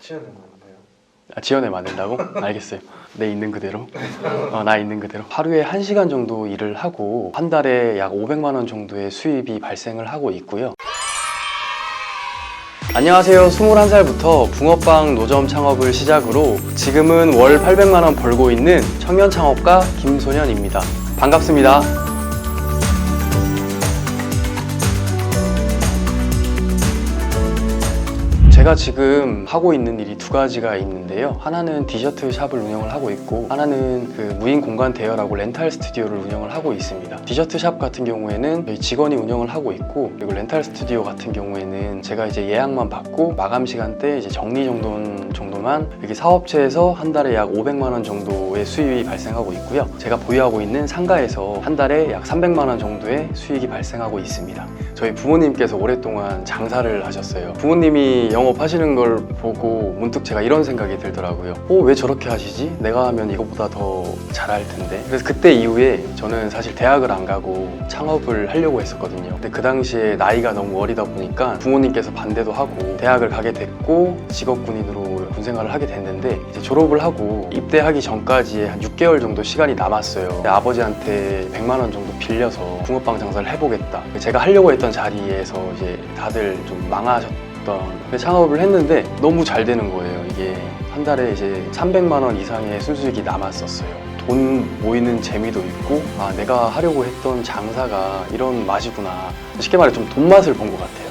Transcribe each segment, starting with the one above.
지어내면 안 돼요? 지어내면 안 된다고? 알겠어요. 내 있는 그대로? 나 있는 그대로. 하루에 1시간 정도 일을 하고 한 달에 약 500만 원 정도의 수입이 발생을 하고 있고요. 안녕하세요. 21살부터 붕어빵 노점 창업을 시작으로 지금은 월 800만 원 벌고 있는 청년 창업가 김소년입니다. 반갑습니다. 제가 지금 하고 있는 일이 두 가지가 있는데요. 하나는 디저트 샵을 운영을 하고 있고, 하나는 그 무인 공간 대여라고 렌탈 스튜디오를 운영을 하고 있습니다. 디저트 샵 같은 경우에는 저희 직원이 운영을 하고 있고, 그리고 렌탈 스튜디오 같은 경우에는 제가 이제 예약만 받고 마감 시간대 이제 정리정돈만 여기 사업체에서 한 달에 약 500만 원 정도의 수입이 발생하고 있고요. 제가 보유하고 있는 상가에서 한 달에 약 300만 원 정도의 수익이 발생하고 있습니다. 저희 부모님께서 오랫동안 장사를 하셨어요. 부모님이 영업하시는 걸 보고 문득 제가 이런 생각이 들더라고요. 왜 저렇게 하시지? 내가 하면 이것보다 더 잘할 텐데. 그래서 그때 이후에 저는 사실 대학을 안 가고 창업을 하려고 했었거든요. 근데 그 당시에 나이가 너무 어리다 보니까 부모님께서 반대도 하고 대학을 가게 됐고 직업군인으로 군생활을 하게 됐는데, 이제 졸업을 하고 입대하기 전까지 한 6개월 정도 시간이 남았어요. 아버지한테 100만 원 정도 빌려서 붕어빵 장사를 해보겠다. 제가 하려고 했던 자리에서 이제 다들 좀 망하셨던 창업을 했는데 너무 잘 되는 거예요. 이게 한 달에 이제 300만 원 이상의 순수익이 남았었어요. 돈 모이는 재미도 있고, 내가 하려고 했던 장사가 이런 맛이구나. 쉽게 말해 좀 돈맛을 본 것 같아요.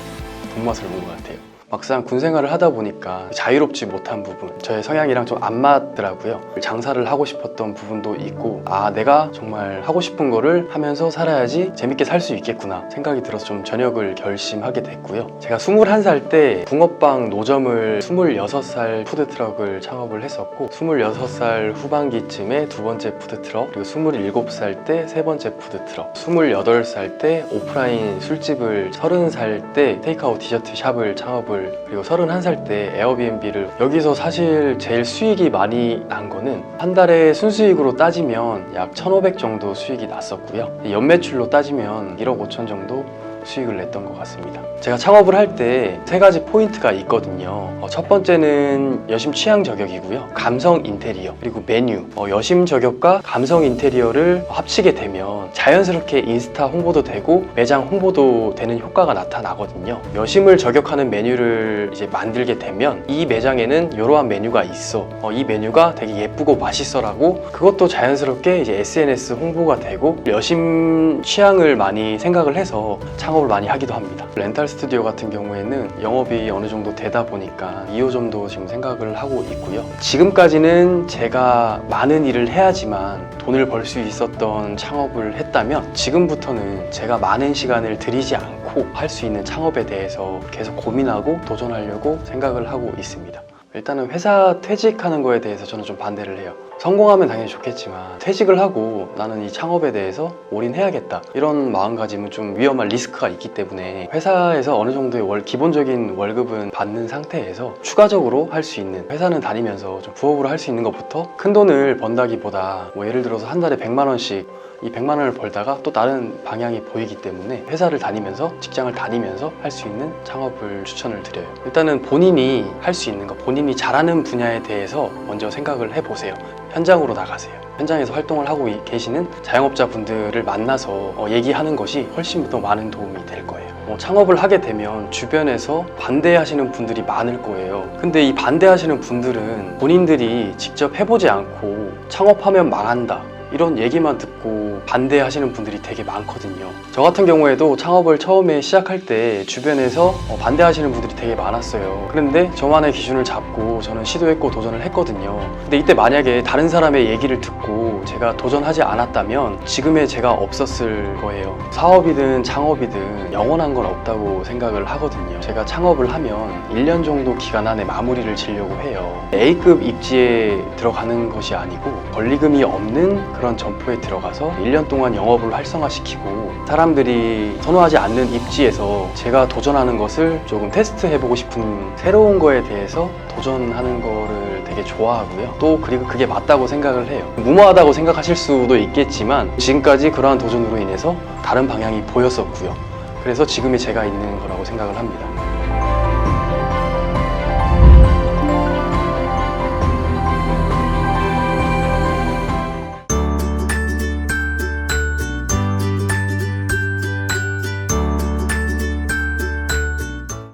돈맛을 본 것 같아요. 막상 군 생활을 하다 보니까 자유롭지 못한 부분, 저의 성향이랑 좀 안 맞더라고요. 장사를 하고 싶었던 부분도 있고, 내가 정말 하고 싶은 거를 하면서 살아야지 재밌게 살 수 있겠구나 생각이 들어서 좀 전역을 결심하게 됐고요. 제가 21살 때 붕어빵 노점을 26살 푸드트럭을 창업을 했었고, 26살 후반기쯤에 두 번째 푸드트럭, 그리고 27살 때 세 번째 푸드트럭, 28살 때 오프라인 술집을, 30살 때 테이크아웃 디저트 샵을 창업을, 그리고 31살 때 에어비앤비를. 여기서 사실 제일 수익이 많이 난 거는 한 달에 순수익으로 따지면 약 1,500 정도 수익이 났었고요. 연매출로 따지면 1억 5천 정도 수익을 냈던 것 같습니다. 제가 창업을 할 때 세 가지 포인트가 있거든요. 첫 번째는 여심 취향 저격이고요. 감성 인테리어, 그리고 메뉴. 여심 저격과 감성 인테리어를 합치게 되면 자연스럽게 인스타 홍보도 되고 매장 홍보도 되는 효과가 나타나거든요. 여심을 저격하는 메뉴를 이제 만들게 되면 이 매장에는 이러한 메뉴가 있어. 이 메뉴가 되게 예쁘고 맛있어라고, 그것도 자연스럽게 이제 SNS 홍보가 되고 여심 취향을 많이 생각을 해서 창업을 많이 하기도 합니다. 렌탈 스튜디오 같은 경우에는 영업이 어느 정도 되다 보니까 2호점도 지금 생각을 하고 있고요. 지금까지는 제가 많은 일을 해야지만 돈을 벌 수 있었던 창업을 했다면, 지금부터는 제가 많은 시간을 들이지 않고 할 수 있는 창업에 대해서 계속 고민하고 도전하려고 생각을 하고 있습니다. 일단은 회사 퇴직하는 거에 대해서 저는 좀 반대를 해요. 성공하면 당연히 좋겠지만 퇴직을 하고 나는 이 창업에 대해서 올인해야겠다, 이런 마음가짐은 좀 위험한 리스크가 있기 때문에 회사에서 어느 정도의 기본적인 월급은 받는 상태에서 추가적으로 할 수 있는, 회사는 다니면서 좀 부업으로 할 수 있는 것부터, 큰 돈을 번다기보다 예를 들어서 한 달에 100만 원씩 이 100만 원을 벌다가 또 다른 방향이 보이기 때문에 회사를 다니면서, 직장을 다니면서 할 수 있는 창업을 추천을 드려요. 일단은 본인이 할 수 있는 거, 본인이 잘하는 분야에 대해서 먼저 생각을 해보세요. 현장으로 나가세요. 현장에서 활동을 하고 계시는 자영업자분들을 만나서 얘기하는 것이 훨씬 더 많은 도움이 될 거예요. 창업을 하게 되면 주변에서 반대하시는 분들이 많을 거예요. 근데 이 반대하시는 분들은 본인들이 직접 해보지 않고 창업하면 망한다, 이런 얘기만 듣고 반대하시는 분들이 되게 많거든요. 저 같은 경우에도 창업을 처음에 시작할 때 주변에서 반대하시는 분들이 되게 많았어요. 그런데 저만의 기준을 잡고 저는 시도했고 도전을 했거든요. 근데 이때 만약에 다른 사람의 얘기를 듣고 제가 도전하지 않았다면 지금의 제가 없었을 거예요. 사업이든 창업이든 영원한 건 없다고 생각을 하거든요. 제가 창업을 하면 1년 정도 기간 안에 마무리를 지려고 해요. A급 입지에 들어가는 것이 아니고 권리금이 없는 그런 점포에 들어가서 1년 동안 영업을 활성화시키고, 사람들이 선호하지 않는 입지에서 제가 도전하는 것을 조금 테스트해보고 싶은 새로운 거에 대해서 도전하는 거를 되게 좋아하고요. 또 그리고 그게 맞다고 생각을 해요. 무모하다고 생각하실 수도 있겠지만 지금까지 그러한 도전으로 인해서 다른 방향이 보였었고요. 그래서 지금의 제가 있는 거라고 생각을 합니다.